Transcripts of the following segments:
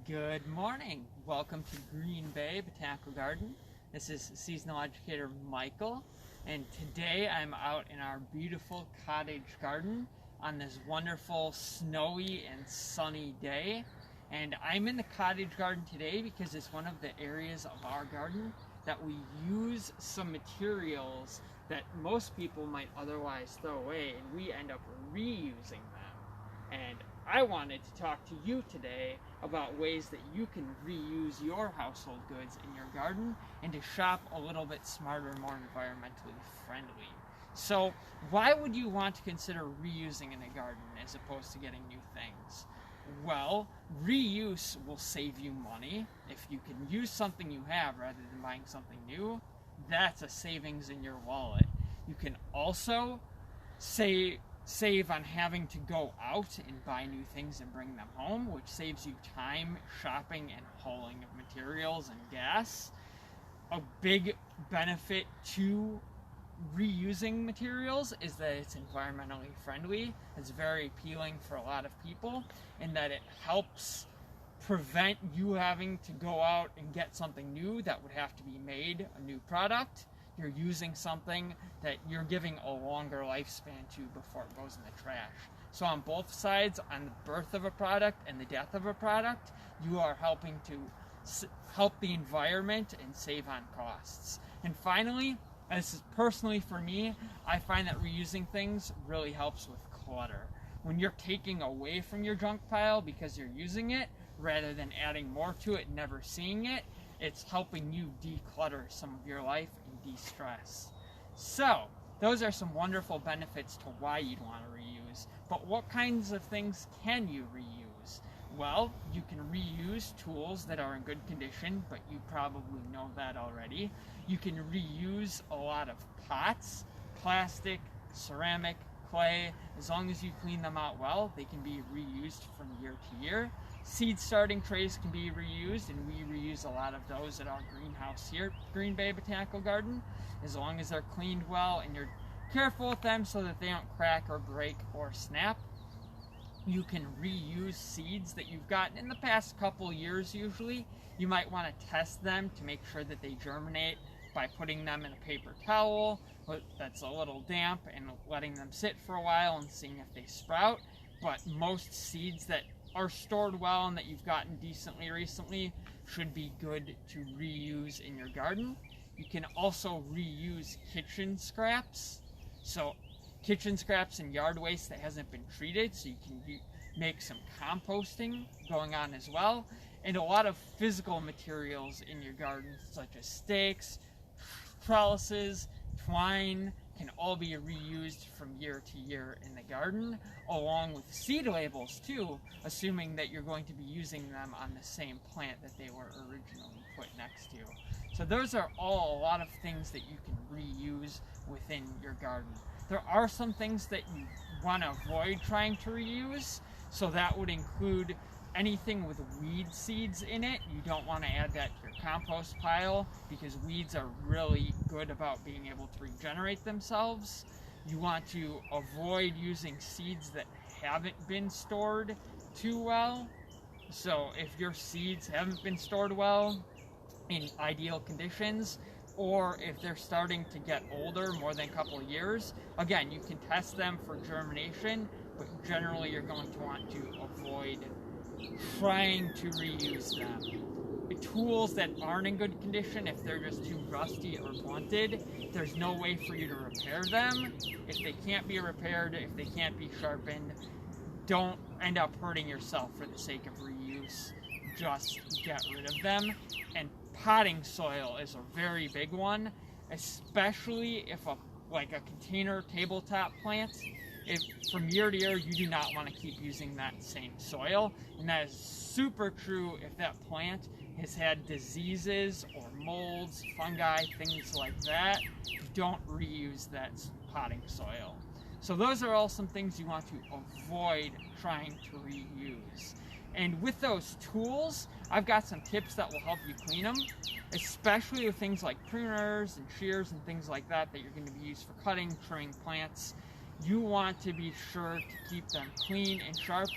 Good morning. Welcome to Green Bay Botanical Garden. This is seasonal educator Michael, and today I'm out in our beautiful cottage garden on this wonderful snowy and sunny day. And I'm in the cottage garden today because it's one of the areas of our garden that we use some materials that most people might otherwise throw away, and we end up reusing them. And I wanted to talk to you today about ways that you can reuse your household goods in your garden and to shop a little bit smarter, more environmentally friendly. So why would you want to consider reusing in a garden as opposed to getting new things? Well, reuse will save you money. If you can use something you have rather than buying something new, that's a savings in your wallet. You can also save on having to go out and buy new things and bring them home, which saves you time shopping and hauling of materials and gas. A big benefit to reusing materials is that it's environmentally friendly. It's very appealing for a lot of people in that it helps prevent you having to go out and get something new that would have to be made, a new product. You're using something that you're giving a longer lifespan to before it goes in the trash. So on both sides, on the birth of a product and the death of a product, you are helping to help the environment and save on costs. And finally, this is personally for me, I find that reusing things really helps with clutter. When you're taking away from your junk pile because you're using it, rather than adding more to it and never seeing it, it's helping you declutter some of your life and de-stress. So, those are some wonderful benefits to why you'd want to reuse. But what kinds of things can you reuse? Well, you can reuse tools that are in good condition, but you probably know that already. You can reuse a lot of pots, plastic, ceramic, clay. As long as you clean them out well, they can be reused from year to year. Seed starting trays can be reused, and we reuse a lot of those at our greenhouse here, Green Bay Botanical Garden, as long as they're cleaned well and you're careful with them so that they don't crack or break or snap. You can reuse seeds that you've gotten in the past couple years usually. You might want to test them to make sure that they germinate by putting them in a paper towel that's a little damp and letting them sit for a while and seeing if they sprout. But most seeds that are stored well and that you've gotten decently recently should be good to reuse in your garden. You can also reuse kitchen scraps. So kitchen scraps and yard waste that hasn't been treated, so you can make some composting going on as well. And a lot of physical materials in your garden, such as stakes, trellises, twine, can all be reused from year to year in the garden, along with seed labels too, assuming that you're going to be using them on the same plant that they were originally put next to. So those are all a lot of things that you can reuse within your garden. There are some things that you want to avoid trying to reuse, so that would include anything with weed seeds in it. You don't want to add that to your compost pile because weeds are really good about being able to regenerate themselves. You want to avoid using seeds that haven't been stored too well. So if your seeds haven't been stored well in ideal conditions, or if they're starting to get older, more than a couple of years, again, you can test them for germination, but generally you're going to want to avoid trying to reuse them. Tools that aren't in good condition, if they're just too rusty or blunted, there's no way for you to repair them. If they can't be repaired, if they can't be sharpened, don't end up hurting yourself for the sake of reuse. Just get rid of them. And potting soil is a very big one, especially if a container tabletop plant. If from year to year you do not want to keep using that same soil, and that is super true if that plant has had diseases or molds, fungi, things like that. Don't reuse that potting soil. So those are all some things you want to avoid trying to reuse. And with those tools, I've got some tips that will help you clean them, especially with things like pruners and shears and things like that that you're going to be used for cutting, trimming plants. You want to be sure to keep them clean and sharp.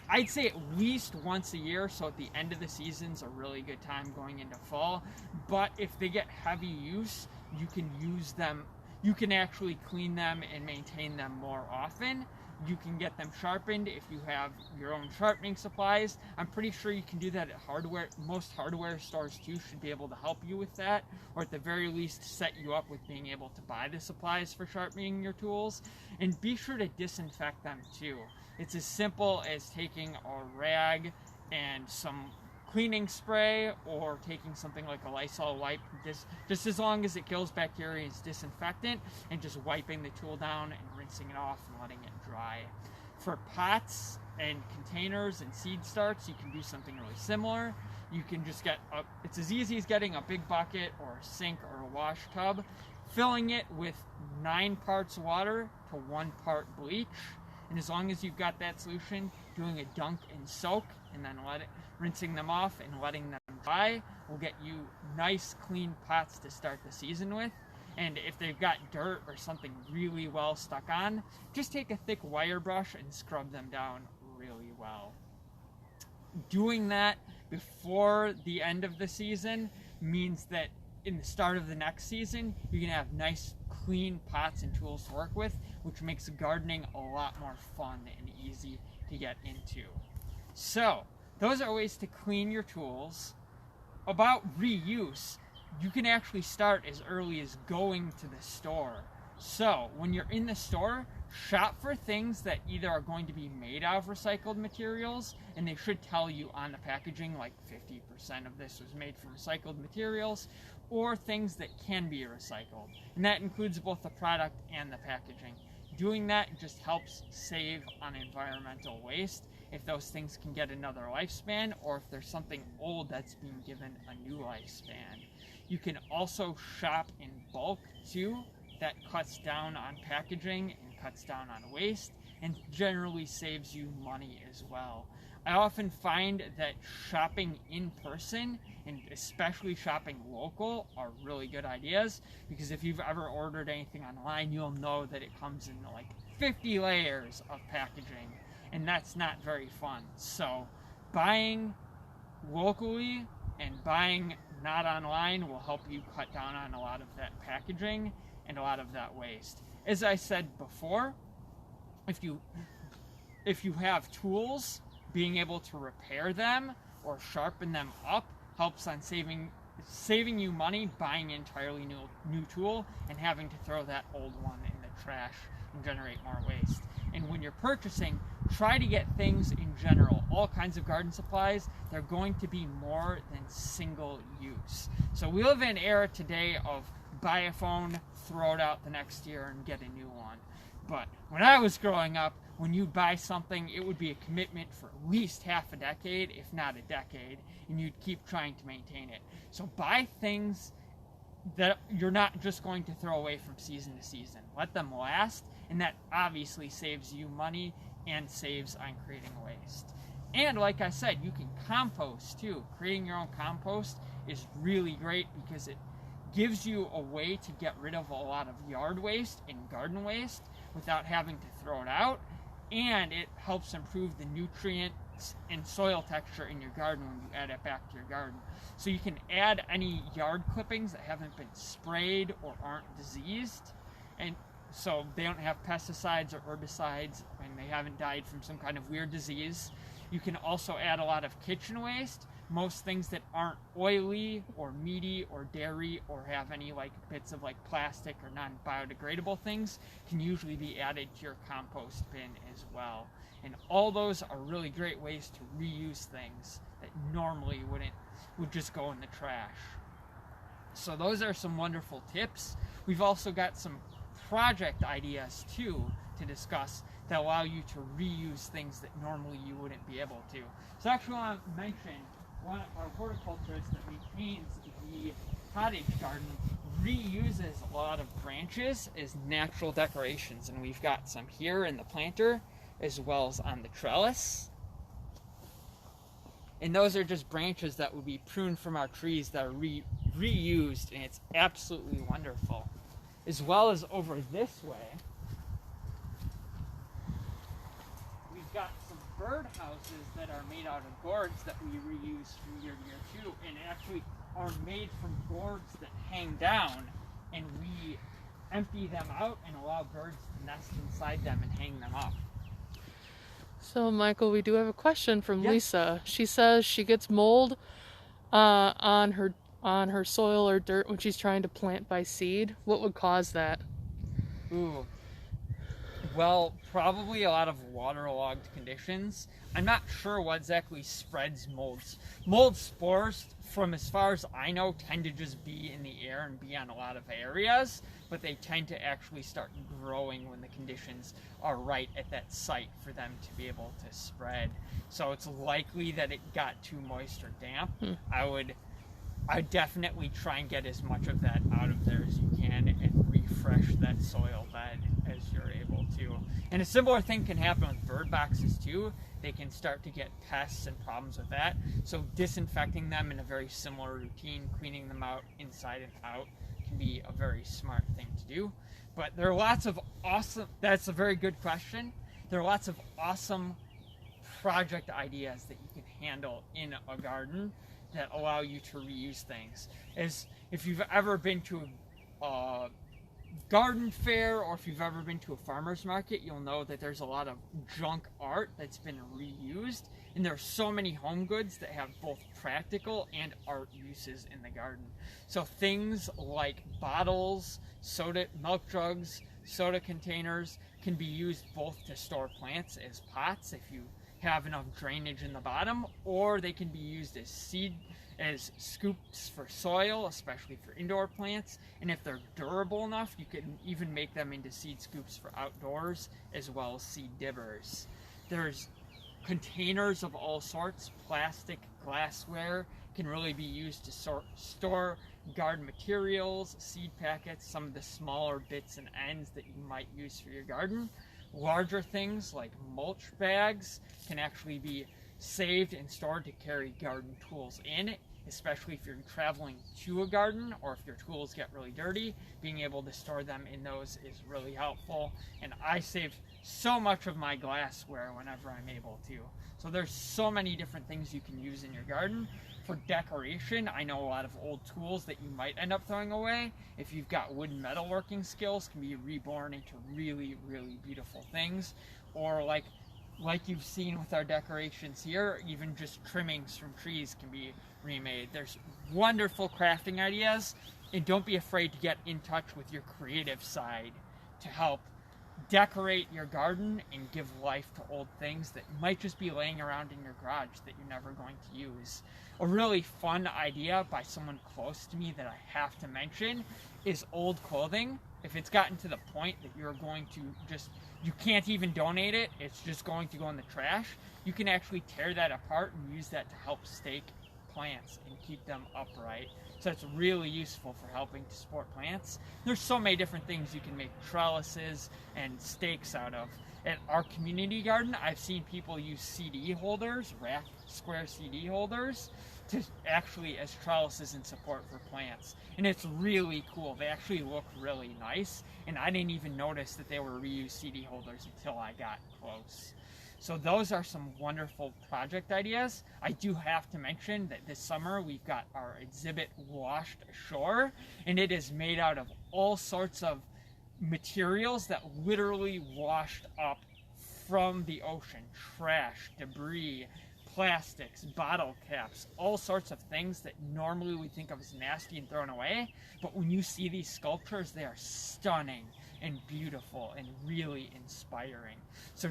I'd say at least once a year, so at the end of the season's a really good time going into fall. But if they get heavy use, you can use them, you can actually clean them and maintain them more often. You can get them sharpened if you have your own sharpening supplies. I'm pretty sure you can do that at hardware. Most hardware stores too should be able to help you with that, or at the very least set you up with being able to buy the supplies for sharpening your tools. And be sure to disinfect them too. It's as simple as taking a rag and some cleaning spray, or taking something like a Lysol wipe, just as long as it kills bacteria as disinfectant, and just wiping the tool down and rinsing it off and letting it dry. For pots and containers and seed starts, you can do something really similar. You can just get it's as easy as getting a big bucket or a sink or a wash tub, filling it with 9 parts water to 1 part bleach, and as long as you've got that solution, doing a dunk and soak, and then rinsing them off and letting them dry will get you nice clean pots to start the season with. And if they've got dirt or something really well stuck on, just take a thick wire brush and scrub them down really well. Doing that before the end of the season means that in the start of the next season, you're going to have nice clean pots and tools to work with, which makes gardening a lot more fun and easy to get into. So, those are ways to clean your tools. About reuse, you can actually start as early as going to the store. So, when you're in the store, shop for things that either are going to be made out of recycled materials, and they should tell you on the packaging like 50% of this was made from recycled materials, or things that can be recycled. And that includes both the product and the packaging. Doing that just helps save on environmental waste if those things can get another lifespan, or if there's something old that's being given a new lifespan. You can also shop in bulk too. That cuts down on packaging and cuts down on waste, and generally saves you money as well. I often find that shopping in person, and especially shopping local, are really good ideas, because if you've ever ordered anything online, you'll know that it comes in like 50 layers of packaging, and that's not very fun. So buying locally and buying not online will help you cut down on a lot of that packaging and a lot of that waste. As I said before, if you have tools, being able to repair them or sharpen them up helps on saving you money buying an entirely new tool and having to throw that old one in the trash and generate more waste. And when you're purchasing, try to get things in general, all kinds of garden supplies. They're going to be more than single use. So we live in an era today of buy a phone, throw it out the next year, and get a new one. But when I was growing up, when you buy something, it would be a commitment for at least half a decade, if not a decade, and you'd keep trying to maintain it. So buy things that you're not just going to throw away from season to season. Let them last, and that obviously saves you money and saves on creating waste. And like I said, you can compost too. Creating your own compost is really great because it gives you a way to get rid of a lot of yard waste and garden waste without having to throw it out, and it helps improve the nutrients and soil texture in your garden when you add it back to your garden. So you can add any yard clippings that haven't been sprayed or aren't diseased, and so they don't have pesticides or herbicides and they haven't died from some kind of weird disease. You can also add a lot of kitchen waste. Most things that aren't oily or meaty or dairy or have any like bits of like plastic or non-biodegradable things can usually be added to your compost bin as well. And all those are really great ways to reuse things that normally would just go in the trash. So those are some wonderful tips. We've also got some project ideas too to discuss that allow you to reuse things that normally you wouldn't be able to. So I actually want to mention one of our horticulturists that maintains the cottage garden reuses a lot of branches as natural decorations, and we've got some here in the planter as well as on the trellis. And those are just branches that would be pruned from our trees that are reused, and it's absolutely wonderful. As well as over this way, we've got some bird houses that are made out of gourds that we reuse from year to year too, and actually are made from gourds that hang down, and we empty them out and allow birds to nest inside them and hang them up. So, Michael, we do have a question from Yes. Lisa. She says she gets mold on her soil or dirt when she's trying to plant by seed. What would cause that? Ooh. Well, probably a lot of waterlogged conditions. I'm not sure what exactly spreads molds. Mold spores, from as far as I know, tend to just be in the air and be on a lot of areas, but they tend to actually start growing when the conditions are right at that site for them to be able to spread. So it's likely that it got too moist or damp. I definitely try and get as much of that out of there as you can and refresh that soil bed as you're able to. And a similar thing can happen with bird boxes too. They can start to get pests and problems with that. So disinfecting them in a very similar routine, cleaning them out inside and out, can be a very smart thing to do. But there are lots of awesome, that's a very good question. There are lots of awesome project ideas that you can handle in a garden that allow you to reuse things. As if you've ever been to a garden fair, or if you've ever been to a farmer's market, you'll know that there's a lot of junk art that's been reused, and there are so many home goods that have both practical and art uses in the garden. So things like bottles, soda, milk jugs, soda containers can be used both to store plants as pots if you have enough drainage in the bottom, or they can be used as scoops for soil, especially for indoor plants. And if they're durable enough, you can even make them into seed scoops for outdoors, as well as seed dibbers. There's containers of all sorts. Plastic, glassware can really be used to store garden materials, seed packets, some of the smaller bits and ends that you might use for your garden. Larger things like mulch bags can actually be saved and stored to carry garden tools in, especially if you're traveling to a garden or if your tools get really dirty. Being able to store them in those is really helpful, and I save so much of my glassware whenever I'm able to. So there's so many different things you can use in your garden. For decoration, I know a lot of old tools that you might end up throwing away, if you've got wood and metalworking skills, can be reborn into really, really beautiful things. Or like you've seen with our decorations here, even just trimmings from trees can be remade. There's wonderful crafting ideas, and don't be afraid to get in touch with your creative side to help decorate your garden and give life to old things that might just be laying around in your garage that you're never going to use. A really fun idea by someone close to me that I have to mention is old clothing. If it's gotten to the point that you're going to you can't even donate it, it's just going to go in the trash, you can actually tear that apart and use that to help stake plants and keep them upright. So it's really useful for helping to support plants. There's so many different things you can make trellises and stakes out of. At our community garden, I've seen people use CD holders, wrapped square CD holders, to actually as trellises and support for plants. And it's really cool. They actually look really nice, and I didn't even notice that they were reused CD holders until I got close. So those are some wonderful project ideas. I do have to mention that this summer we've got our exhibit Washed Ashore, and it is made out of all sorts of materials that literally washed up from the ocean. Trash, debris, plastics, bottle caps, all sorts of things that normally we think of as nasty and thrown away. But when you see these sculptures, they are stunning and beautiful and really inspiring. So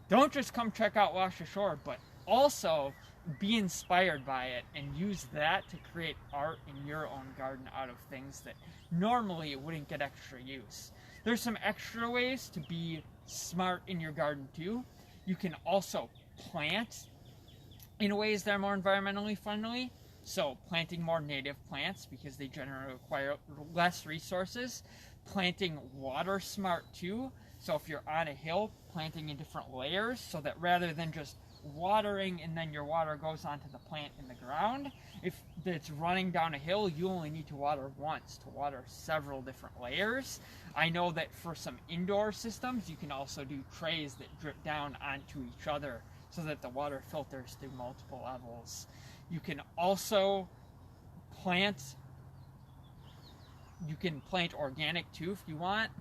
don't just come check out Wash Ashore, but also be inspired by it and use that to create art in your own garden out of things that normally wouldn't get extra use. There's some extra ways to be smart in your garden too. You can also plant in ways that are more environmentally friendly. So planting more native plants because they generally require less resources. Planting water smart too. So if you're on a hill, planting in different layers so that rather than just watering and then your water goes onto the plant in the ground, if it's running down a hill, you only need to water once to water several different layers. I know that for some indoor systems, you can also do trays that drip down onto each other so that the water filters through multiple levels. You can also plant organic too if you want.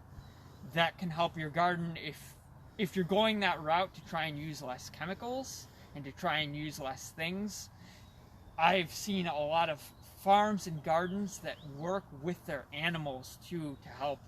That can help your garden if you're going that route to try and use less chemicals and to try and use less things. I've seen a lot of farms and gardens that work with their animals too to help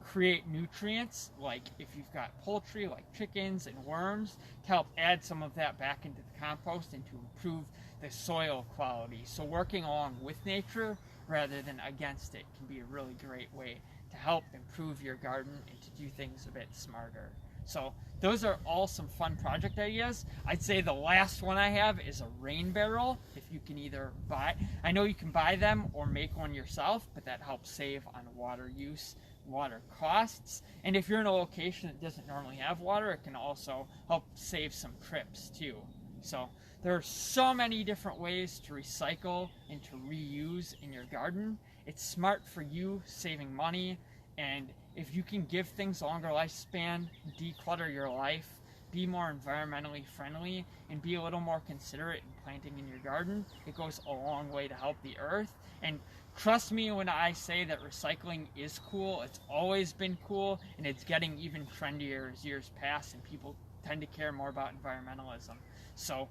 create nutrients, like if you've got poultry like chickens and worms, to help add some of that back into the compost and to improve the soil quality. So working along with nature rather than against it can be a really great way to help improve your garden and to do things a bit smarter. So those are all some fun project ideas. I'd say the last one I have is a rain barrel. If you can either buy, I know you can buy them or make one yourself, but that helps save on water use, water costs. And if you're in a location that doesn't normally have water, it can also help save some trips too. So there are so many different ways to recycle and to reuse in your garden. It's smart for you, saving money, and if you can give things a longer lifespan, declutter your life, be more environmentally friendly, and be a little more considerate in planting in your garden, it goes a long way to help the earth. And trust me when I say that recycling is cool. It's always been cool, and it's getting even trendier as years pass and people tend to care more about environmentalism. So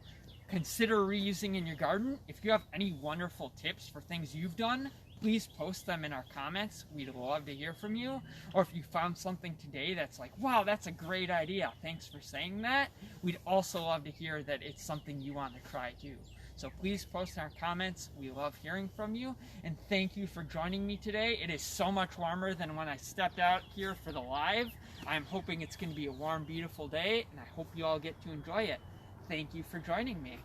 consider reusing in your garden. If you have any wonderful tips for things you've done, please post them in our comments. We'd love to hear from you. Or if you found something today that's like, wow, that's a great idea, thanks for saying that, we'd also love to hear that it's something you want to try too. So please post in our comments. We love hearing from you. And thank you for joining me today. It is so much warmer than when I stepped out here for the live. I'm hoping it's going to be a warm, beautiful day, and I hope you all get to enjoy it. Thank you for joining me.